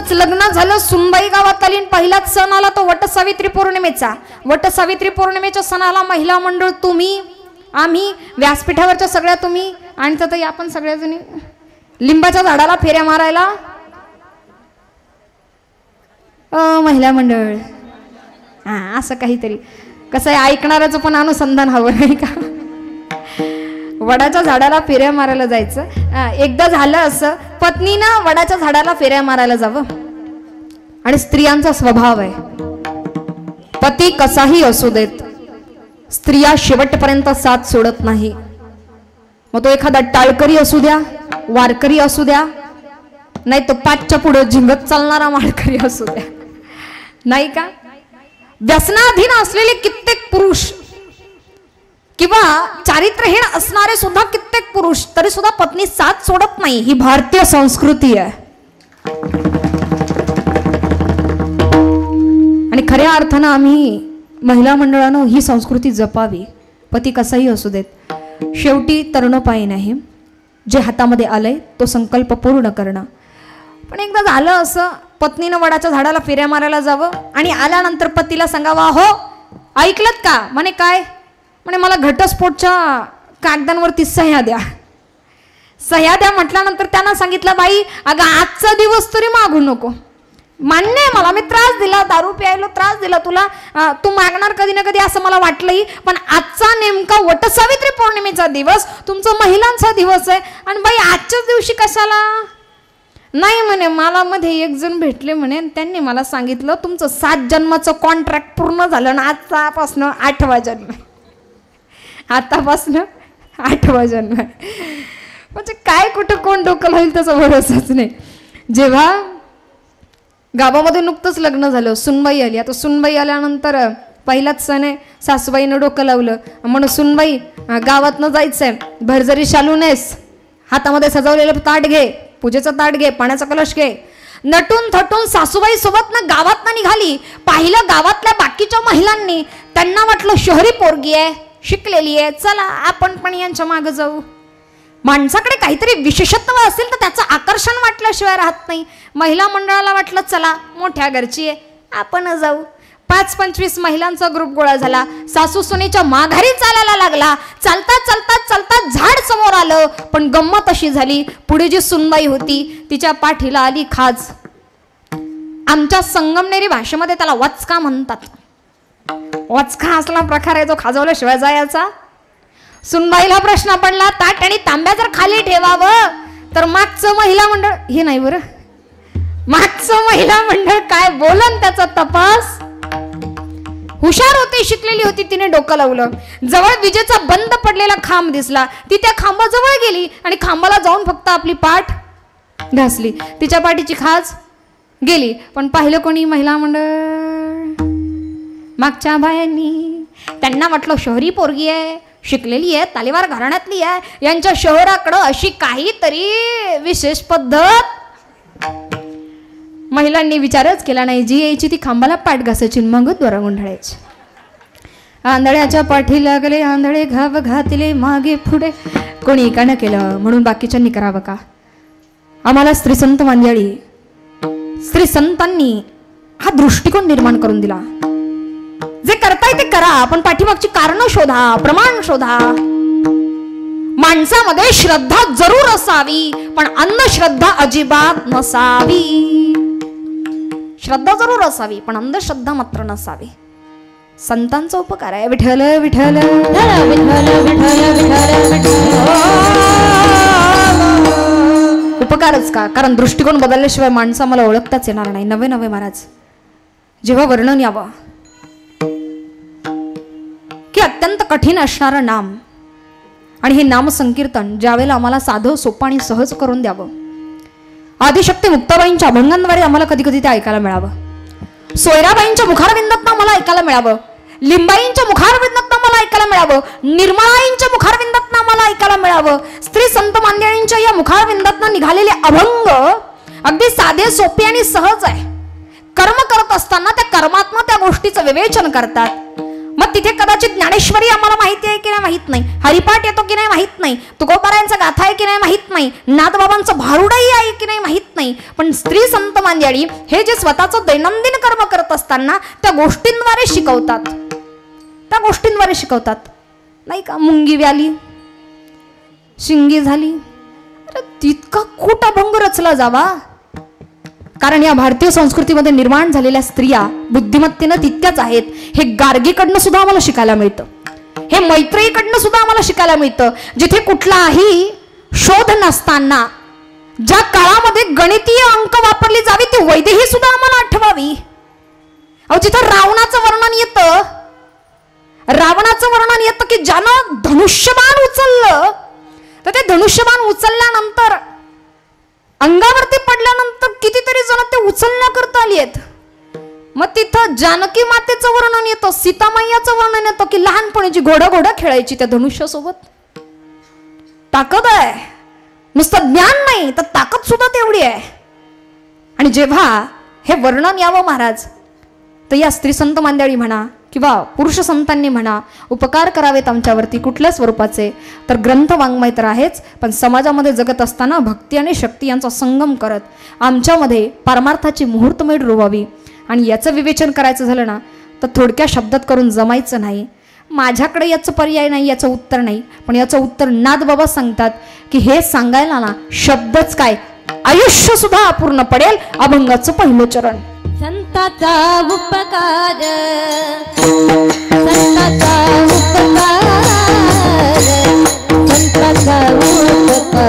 नुकतंच लग्न झालं, सुनबाई गावात आली, पहिलाच सण आला तो वटसावित्री पौर्णिमेचा. वटसावित्री पौर्णिमेच्या सणाला महिला मंडळ, तुम्ही, आम्ही, व्यासपीठावरच्या सगळ्या तुम्ही, आणि तर आपण सगळ्याजणी लिंबाच्या झाडाला फेऱ्या मारायला महिला मंडळ. हा, असं काहीतरी. कसं आहे, ऐकणाऱ्याचं पण अनुसंधान हवं नाही का? वडाच्या झाडाला फेऱ्या मारायला जायचं. एकदा झालं असं, पत्नीनं वडाच्या झाडाला फेऱ्या मारायला जावं, आणि स्त्रियांचा स्वभाव आहे, पती कसाही असू देत, स्त्रिया शेवटपर्यंत साथ सोडत नाही. मग तो एखादा टाळकरी असू द्या, वारकरी असू द्या, नाही तो पाचच्या पुढे झिंगत चालणारा माळकरी असू द्या, नाही का? व्यसनाधीन असलेले कित्येक पुरुष किंवा चारित्र्यहीन असणारे सुद्धा कित्येक पुरुष, तरी सुद्धा पत्नी साथ सोडत नाही. ही भारतीय संस्कृती आहे. आणि खऱ्या अर्थानं आम्ही महिला मंडळानं ही संस्कृती जपावी. पती कसाही असू देत, शेवटी तरुणपायी नाही, जे हातामध्ये आलंय तो संकल्प पूर्ण करणं. पण एकदा झालं असं, पत्नीनं वडाच्या झाडाला फेऱ्या मारायला जावं, आणि आल्यानंतर पतीला सांगावा, हो ऐकलत का? म्हणे काय? म्हणे मला घटस्फोटच्या कागदांवरती सह्या द्या. सह्या द्या म्हटल्यानंतर त्यांना सांगितलं, बाई अगं आजचा दिवस तरी मागू नको. मान्य आहे मला, मी त्रास दिला, दारू प्यायला त्रास दिला तुला, तू मागणार कधी ना कधी असं मला वाटलंही, पण आजचा नेमका वटसावित्री पौर्णिमेचा दिवस, तुमचा महिलांचा दिवस आहे, आणि बाई आजच्याच दिवशी कशाला? नाही म्हणे, मला मध्ये एक जण भेटले म्हणे, त्यांनी मला सांगितलं तुमचं 7 जन्माचं कॉन्ट्रॅक्ट पूर्ण झालं ना, आजपासून 8वा जन्म, आतापासून 8वा जन्म. म्हणजे काय कुठं कोण डोकं लावेल त्याचा भरोसाच नाही. जेव्हा गावामध्ये नुकतंच लग्न झालं, सुनबाई आली. आता सुनबाई आल्यानंतर पहिलाच सण आहे, सासूबाईनं डोकं लावलं, म्हणून सुनबाई गावातनं जायचंय, भरजरी शालू नेस, हातामध्ये सजवलेलं ताट घे, पूजेचं ताट घे, पाण्याचा कलश घे. नटून थटून सासूबाई सोबत ना गावात निघाली. पाहिलं गावातल्या बाकीच्या महिलांनी, त्यांना वाटलं शहरी पोरगी आहे, शिकलेली आहे, चला आपण पण यांच्या मागे जाऊ. माणसाकडे काहीतरी विशेषत्व असेल तर त्याचं आकर्षण वाटल्याशिवाय राहत नाही. महिला मंडळाला वाटलं चला मोठ्या घरची आहे, आपण जाऊ. 5-25 महिलांचा ग्रुप गोळा झाला. सासू सुनेच्या माघारी चालायला लागला. चालता चालता चालता झाड समोर आलं. पण गंमत अशी झाली, पुढे जी सुनबाई होती तिच्या पाठीला आली खाज. आमच्या संगमनेरी भाषेमध्ये त्याला वचका म्हणतात. वचका असला प्रकार आहे जो खाजवल्याशिवाय जायचा. सुनबाईला प्रश्न पडला, ताट आणि तांब्या जर खाली ठेवावं तर मागचं महिला मंडळ, हे नाही बरं, मागचं महिला मंडळ काय बोलन त्याचा तपास. हुशार होती, शिकलेली होती, तिने डोकं लावलं. जवळ विजेचा बंद पडलेला खांब दिसला. ती त्या खांबाजवळ गेली आणि खांबाला जाऊन फक्त आपली पाठ घासली. तिच्या पाठीची खाज गेली. पण पाहिलं कोणी? महिला मंडळ, मागच्या बायांनी. त्यांना वाटलं शहरी पोरगी आहे, शिकलेली आहे, तालीवार घराण्यातली आहे, यांच्या शहराकडं अशी काहीतरी विशेष पद्धत. महिलांनी विचारच केला नाही. जी यायची ती खांबाला पाठ घासायची, मग द्वारा गुंढाळायची. आंधळ्याच्या पाठी लागले, आंधळे घाव घातले मागे पुढे. कोणी एकानं केलं म्हणून बाकीच्यांनी करावं का? आम्हाला स्त्री संत मंडळी, स्त्री संतांनी हा दृष्टिकोन निर्माण करून दिला. जे करताय ते करा, पण पाठीमागची कारणं शोधा, प्रमाण शोधा. माणसामध्ये श्रद्धा जरूर असावी, पण अंधश्रद्धा अजिबात नसावी. श्रद्धा जरूर असावी, पण अंधश्रद्धा मात्र नसावी. संतांचा उपकार आहे. विठ्ठल विठ्ठल उपकारच का? कारण दृष्टिकोन बदलल्याशिवाय माणसं मला ओळखताच येणार नाही. नवे नवे महाराज जेव्हा वर्णन यावं की अत्यंत कठीण असणारं नाम, आणि हे नाम संकीर्तन ज्यावेळेला आम्हाला साधं सोपं आणि सहज करून द्यावं. आदिशक्ती मुक्ताबाईंच्या अभंगांद्वारे आम्हाला कधी कधी ते ऐकायला मिळावं. सोयराबाईंच्या मुखारविंदातनं आम्हाला ऐकायला मिळावं. लिंबाईंच्या मुखारविंदातनं आम्हाला ऐकायला मिळावं. निर्मळाईंच्या मुखारविंदातनं आम्हाला ऐकायला मिळावं. स्त्री संत मांदियांच्या या मुखारविंदातनं निघालेले अभंग अगदी साधे सोपे आणि सहज आहे. कर्म करत असताना त्या कर्मात्मा त्या गोष्टीचं विवेचन करतात. मग तिथे कदाचित ज्ञानेश्वरी आम्हाला माहिती आहे की नाही माहित नाही, हरिपाठ येतो की नाही माहित नाही, तुकोबारायांचा गाथा आहे की नाही माहित नाही, नाथबाबांचं भारुडही आहे की नाही माहित नाही, पण स्त्री संत मांदियाळी हे जे स्वतःचं दैनंदिन कर्म करत असताना त्या गोष्टींद्वारे शिकवतात नाही का. मुंगी व्याली शिंगी झाली, अरे तितका खोटा अभंग रचला जावा. कारण या भारतीय संस्कृतीमध्ये निर्माण झालेल्या स्त्रिया बुद्धिमत्तेनं तितक्याच आहेत. हे गार्गीकडनं सुद्धा आम्हाला शिकायला मिळतं, हे मैत्रेयीकडनं सुद्धा आम्हाला शिकायला मिळतं. जिथे कुठलाही शोध नसताना ज्या काळामध्ये गणितीय अंक वापरली जावी ती वैदेही सुद्धा आम्हाला आठवावी. अहो जिथं रावणाचं वर्णन येतं की ज्यानं धनुष्यबाण उचललं, तर ते धनुष्यबाण उचलल्यानंतर अंगावरती पडल्यानंतर कितीतरी जण ते उचलण्याकरता आली आहेत. मग तिथं जानकी मातेचं वर्णन येतं, सीतामय्याचं वर्णन येतं की लहानपणीची घोडं खेळायची त्या धनुष्यासोबत. ताकद आहे, नुसतं ज्ञान नाही तर ताकद सुद्धा तेवढी आहे. आणि जेव्हा हे वर्णन यावं महाराज, तर या स्त्री संत मांदियाळी म्हणा किंवा पुरुष संतांनी म्हणा उपकार करावेत आमच्यावरती कुठल्या स्वरूपाचे, तर ग्रंथ वाङ्मय तर आहेच, पण समाजामध्ये जगत असताना भक्ती आणि शक्ती यांचा संगम करत आमच्यामध्ये परमार्थाची मुहूर्तमेढ रोवावी. आणि याचं विवेचन करायचं झालं ना तर थोडक्या शब्दात करून जमायचं नाही. माझ्याकडे याचं पर्याय नाही, याचं उत्तर नाही, पण याचं उत्तर नाथ बाबा सांगतात की हे सांगायला ना शब्दच काय, आयुष्य सुद्धा अपूर्ण पडेल. अभंगाचं पहिलं चरण. संताचा उपकार, संताचा उपकार, संताचा उपकार,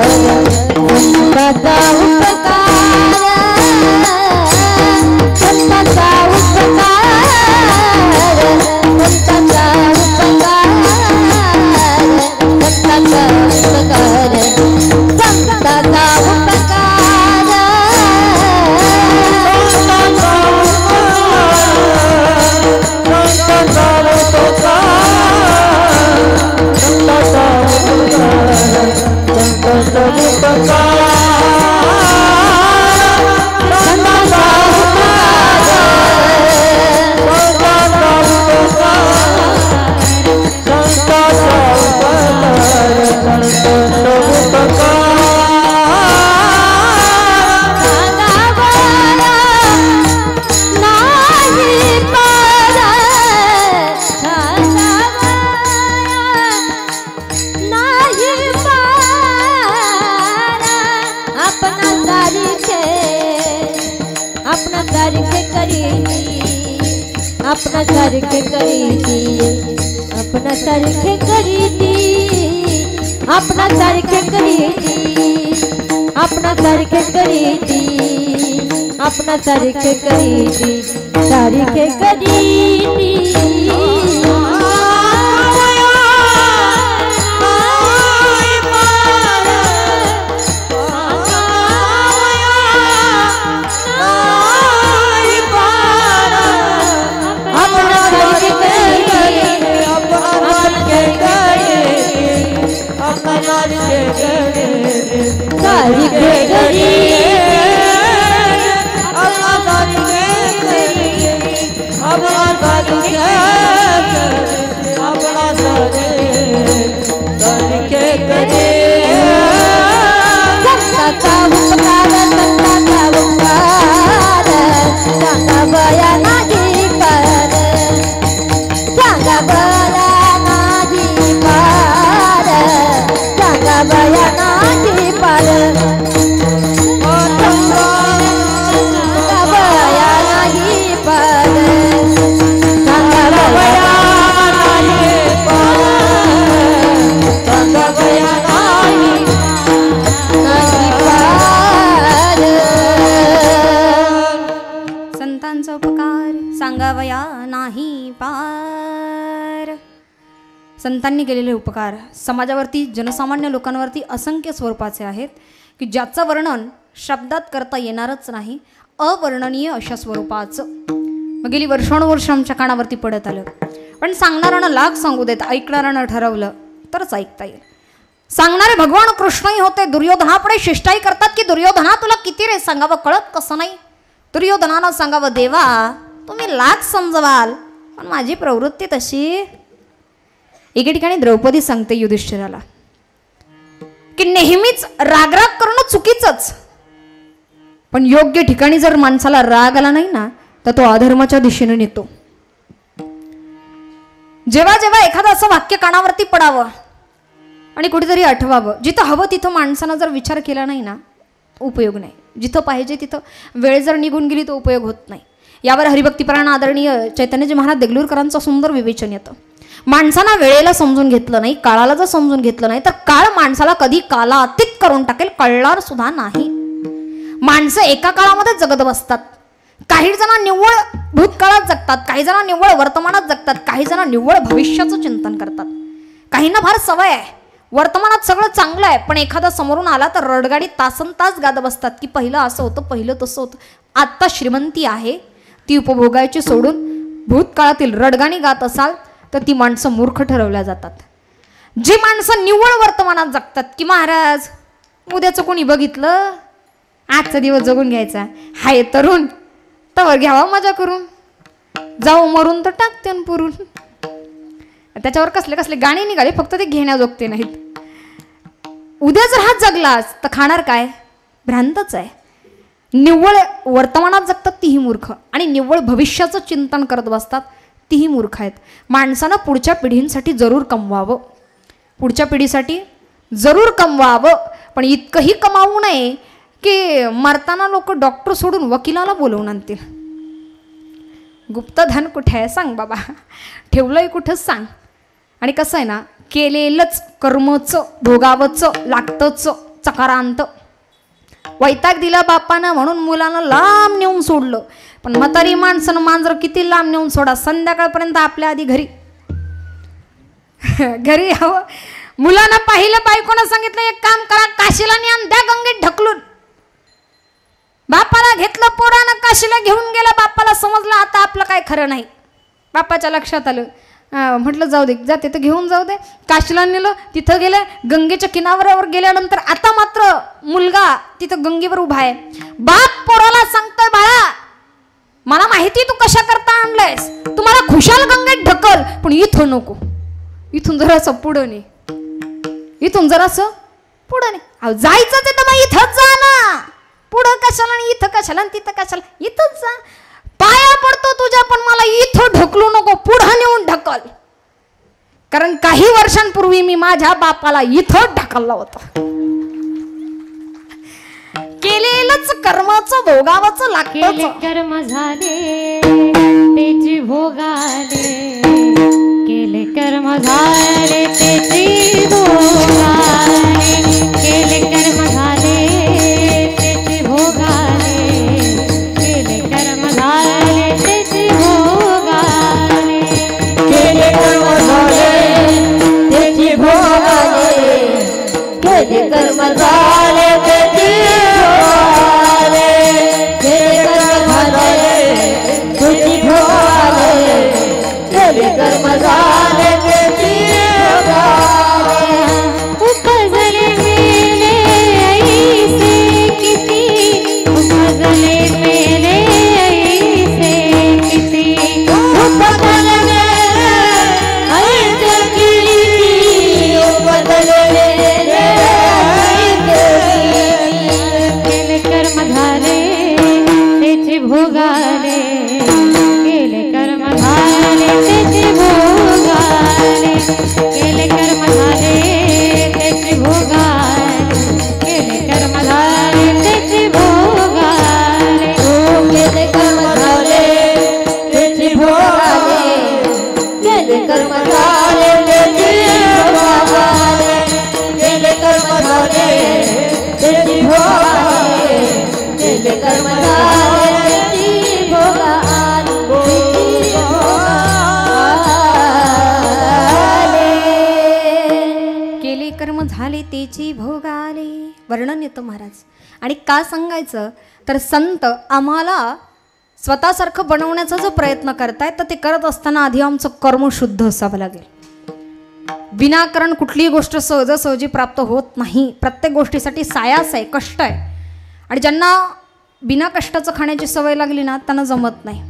संताचा उपकार, संताचा उपकार, संताचा उपकार, संताचा उपकार, संताचा उपकार. अपना सारखे करीती, अपना सारखे करीती, अपना सारखे करीती, अपना सारखे करीती, अपना सारखे करीती, सारखे करीती. संतांनी केलेले उपकार समाजावरती जनसामान्य लोकांवरती असंख्य स्वरूपाचे आहेत की ज्याचं वर्णन शब्दात करता येणारच नाही, अवर्णनीय अशा स्वरूपाचं. मग गेली वर्षानुवर्ष आमच्या कानावरती पडत आलं, पण सांगणाऱ्यानं लाख सांगू देत, ऐकणाऱ्यानं ठरवलं तरच ऐकता येईल. सांगणारे भगवान कृष्णही होते, दुर्योधनापुढे शिष्टाई करतात की दुर्योधना तुला किती रे सांगावं कळत कसं नाही. दुर्योधनानं सांगावं देवा तुम्ही लाख समजवाल पण माझी प्रवृत्ती तशी. एके ठिकाणी द्रौपदी सांगते युधिष्ठिराला की नेहमीच रागराग करणं चुकीचंच, पण योग्य ठिकाणी जर माणसाला राग आला नाही ना तर तो अधर्माच्या दिशेने नेतो. जेव्हा जेव्हा एखादं असं वाक्य कानावरती पडावं आणि कुठेतरी आठवावं, जिथं हवं तिथं माणसानं जर विचार केला नाही ना उपयोग नाही. जिथं पाहिजे तिथं वेळ जर निघून गेली तर उपयोग होत नाही. यावर हरिभक्तीपरायण आदरणीय चैतन्यजी महाराज देगलूरकरांचं सुंदर विवेचन येतं. माणसानं वेळेला समजून घेतलं नाही, काळाला जर समजून घेतलं नाही तर काळ माणसाला कधी कालातीत करून टाकेल कळणार सुद्धा नाही. माणसं एका काळामध्ये जगत बसतात. काही जण निव्वळ भूतकाळात जगतात, काही जण निव्वळ वर्तमानात जगतात, काही जण निव्वळ भविष्याचं चिंतन करतात. काहींना फार सवय आहे, वर्तमानात सगळं चांगलं आहे पण एखादा समोरून आला तर रडगाडी तासन तास गात बसतात की पहिलं असं होतं, पहिलं तसं होतं. आत्ता श्रीमंती आहे ती उपभोगायची सोडून भूतकाळातील रडगाणी गात असाल तर ती माणसं मूर्ख ठरवल्या जातात. जी माणसं निव्वळ वर्तमानात जगतात की महाराज उद्याचं कोणी बघितलं, आजचा दिवस जगून घ्यायचा, हाय तरुण तवर घ्यावा मजा करून, जाऊ मरून तर टाकते पुरून. त्याच्यावर कसले कसले गाणी निघाले, फक्त ते घेण्याजोगते नाहीत. उद्या जर हा जगलास तर खाणार काय, भ्रांतच आहे. निव्वळ वर्तमानात जगतात तीही मूर्ख आणि निव्वळ भविष्याचं चिंतन करत बसतात तीही मूर्ख आहेत. माणसानं पुढच्या पिढींसाठी जरूर कमवावं, पुढच्या पिढीसाठी जरूर कमवावं, पण इतकंही कमावू नये की मरताना लोक डॉक्टर सोडून वकिलाला बोलवून आणतील. गुप्तधन कुठे आहे सांग बाबा, ठेवलंय कुठं सांग. आणि कसं आहे ना, केलेलंच कर्मचं भोगावचं लागतंच चकारांत. वैताग दिला बापानं म्हणून मुलानं लांब नेऊन सोडलं, पण म्हातारी माणसानं मांजर किती लांब नेऊन सोडा, संध्याकाळपर्यंत आपल्या आधी घरी घरी हवं. मुलानं पाहिलं, बायकोनं सांगितलं एक काम करा, काशीला न्या द्या गंगेत ढकलून. बापाला घेतलं, पोरानं काशीला घेऊन गेलं. बापाला समजलं आता आपलं काय खरं नाही. बापाच्या लक्षात आलं, म्हटलं जाऊ दे, जाते तर घेऊन जाऊ दे. काशीला नेलं, तिथं गेलं, गंगेच्या किनाऱ्यावर गेल्यानंतर आता मात्र मुलगा तिथं गंगेवर उभा आहे. बाप पोराला सांगतोय, बाळा मला माहिती तू कशा करता आणलंयस, तुम्हाला खुशाल गंगेत ढकल, पण इथं नको, इथून जरासं पुढं ने, इथून जरासं पुढं ने. अहो जायचं ते तर मग इथंच जा ना, पुढं कशाला आणि इथं कशाला आणि तिथं कशाला, इथंच जा. पाया पडतो तुझ्या, पण मला इथं ढकलू नको, पुढं नेऊन ढकल. कारण काही वर्षांपूर्वी मी माझ्या बापाला इथं ढकलला होता. केलेलंच कर्माचं भोगावचं लागतं. कर्म झाले त्याची भोगाले, केले कर्म झाले त्याची भोगाले, केले कर्म झाले त्याची भोगाले, केले कर्म झाले त्याची भोगाले, केले कर्म झाले त्याची भोगाले, केले कर्म झाले त्याची भोगाले, केले कर्म झाले त्याची भोगाले, केले कर्म झाले त्याची भोगाले. उपजले मेले ऐसे किती, उपजले मेले ऐसे किती, उपजले मेले ऐसे किती, उपजले मेले ऐसे किती. केले कर्म झाले त्याचे भोगाले, केले कर्म झाले त्याचे भोगाले, केले कर्म झाले त्याचे भोगाले, केले कर्म झाले त्याचे भोगाले, केले कर्म झाले त्याचे भोगाले, केले कर्म झाले त्याचे भोगाले, केले कर्म झाले त्याचे भोगाले, केले कर्म झाले त्याचे भोगाले. केले कर्म झाले तेची भोगाले, वर्णन येतं महाराज. आणि का सांगायचं तर संत आम्हाला स्वतःसारखं बनवण्याचा जो प्रयत्न करतायत तर ते करत असताना आधी आमचं कर्म शुद्ध असावं लागेल. विनाकारण कुठलीही गोष्ट सहजासहजी प्राप्त होत नाही. प्रत्येक गोष्टीसाठी सायास आहे, कष्ट आहे. आणि ज्यांना बिना कष्टाचं खाण्याची सवय लागली ना त्यांना जमत नाही.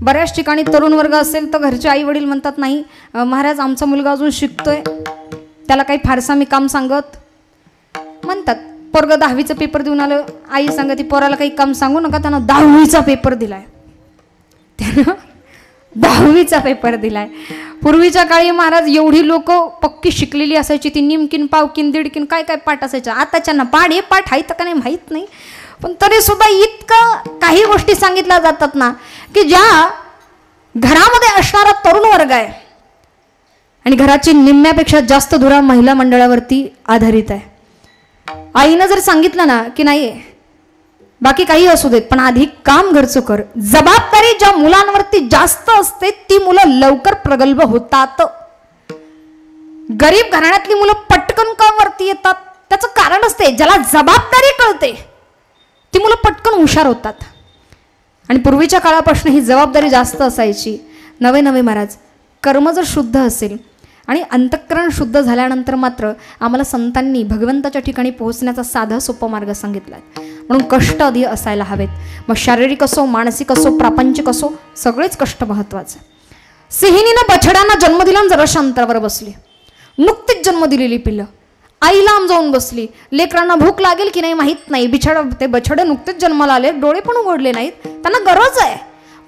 बऱ्याच ठिकाणी तरुण वर्ग असेल तर घरचे आई वडील म्हणतात नाही महाराज आमचा मुलगा अजून शिकतोय, त्याला काही फारसा मी काम सांगत म्हणतात. पोरग 10वीचा पेपर देऊन आलं. आई सांगते पोराला काही काम सांगू नका, त्यानं 10वीचा पेपर दिलाय. त्यानं 10वीचा पेपर दिलाय. पूर्वीच्या काळी महाराज एवढी लोक पक्की शिकलेली असायची, ती निमकीन पावकीन दीडकीन काय काय पाठ असायच्या. आताच्यांना पाठ हे पाठ आहेत का नाही माहीत नाही, पण तरी सुद्धा इतकं काही गोष्टी सांगितल्या जातात ना की ज्या घरामध्ये असणारा तरुण वर्ग आहे आणि घराची निम्म्यापेक्षा जास्त धुरा महिला मंडळावरती आधारित आहे. आईनं जर सांगितलं ना की नाही बाकी काही असू देत पण आधी काम घरचं कर, जबाबदारी ज्या मुलांवरती जास्त असते ती मुलं लवकर प्रगल्भ होतात. गरीब घराण्यातली मुलं पटकन काम वरती येतात त्याचं कारण असते ज्याला जबाबदारी कळते ती मुलं पटकन हुशार होतात. आणि पूर्वीच्या काळापासून ही जबाबदारी जास्त असायची. नवे नवे महाराज कर्म जर शुद्ध असेल आणि अंतःकरण शुद्ध झाल्यानंतर मात्र आम्हाला संतांनी भगवंताच्या ठिकाणी पोहोचण्याचा साधा सोपा मार्ग सांगितला आहे. म्हणून कष्ट आधी असायला हवेत. मग शारीरिक असो, मानसिक असो, प्रापंचिक असो, सगळेच कष्ट महत्वाचे. सिहिणीनं बछड्यांना जन्म दिला, जराशा अंतरावर बसली. नुकतीच जन्म दिलेली पिल्लं आई लांब जाऊन बसली. लेकरांना भूक लागेल की नाही माहीत नाही. ते बछडे नुकतेच जन्माला आले, डोळे पण उघडले नाहीत, त्यांना गरज आहे,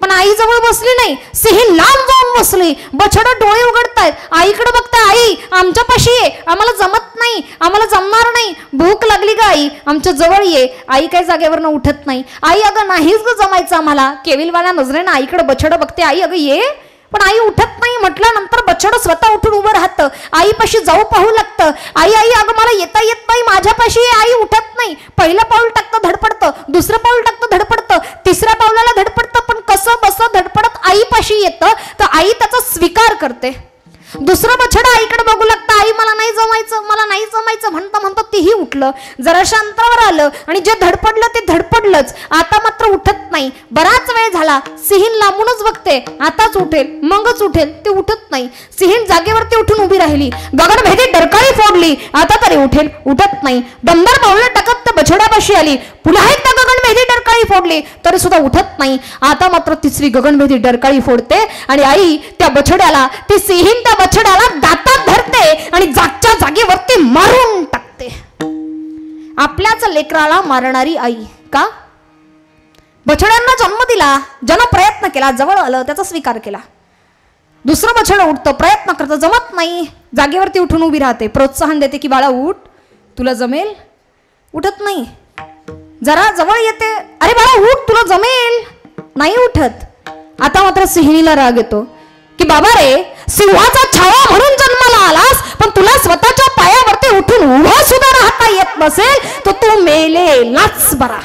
पण आई जवळ बसली नाही. सिंहीण लांब जाऊन बसली. बछडं डोळे उघडतायत, आईकडे बघताय. आई आमच्यापाशी ये, आम्हाला जमत नाही, आम्हाला जमणार नाही, भूक लागली का आई, आमच्या जवळ ये. आई काय जागेवरनं उठत नाही. आई अगं नाहीच ग जमायचं आम्हाला. केविलवाल्या नजरेनं आईकडे बछडं बघते. आई अगं ये, पण आई उठत नाही. म्हटल्यानंतर बछडं स्वतः उठून उभं राहतं. आईपाशी जाऊ पाहू लागतं. आई आई अगं मला येता येत नाही, माझ्यापाशी ये. आई उठत नाही. पहिलं पाऊल टाकतं धडपडतं, दुसरं पाऊल टाकतं धडपडतं, तिसऱ्या पावलाला धडपडतं, पण कसं बसं धडपडत आईपाशी येतं तर आई त्याचा स्वीकार करते. दुसरं बछडं आईकडे बघू लागतं. आई मला नाही जमायचं, मला नाही जमायचं म्हणता म्हणता तेही उठलं. जराशा अंतरावर आलं आणि जे धडपडलं ते धडपडलंच. आता मात्र उठत नाही. बराच वेळ झाला. सिंहीण लांबूनच बघते, आताच उठेल मगच उठेल, ते उठत नाही. सिंहीण जागेवरती उठून उभी राहिली. गगनभेदी डरकाळी फोडली, आता तरी उठेल, उठत नाही. दमदार पावलं टाकत त्या बछड्यापाशी आली. पुन्हा एकदा गगनभेदी डरकाळी फोडली, तरी सुद्धा उठत नाही. आता मात्र तिसरी गगनभेदी डरकाळी फोडते आणि आई त्या बछड्याला, ती सिंहीण त्या बछड्याला दातात धरते आणि जागच्या जागेवरती मारून टाकते. आपल्याच लेकराला मारणारी आई का? बछड्यांना जन्म दिला, ज्यानं प्रयत्न केला, जवळ आलं, त्याचा स्वीकार केला. दुसरं बछडं उठतं, प्रयत्न करतं, जमत नाही, जागेवरती उठून उभी राहते, प्रोत्साहन देते की बाळा उठ, तुला जमेल. उठत नाही. जरा जवळ येते, अरे बाळा उठ, तुला जमेल, नाही उठत. आता मात्र सिंहिणीला राग येतो की बाबा रे, सिंहाचा छावा म्हणून जन्माला आलास, पण तुला स्वतःच्या पायावरती उठून उभा सुद्धा राहता येत नसेल तर तू मेलेलाच बरा.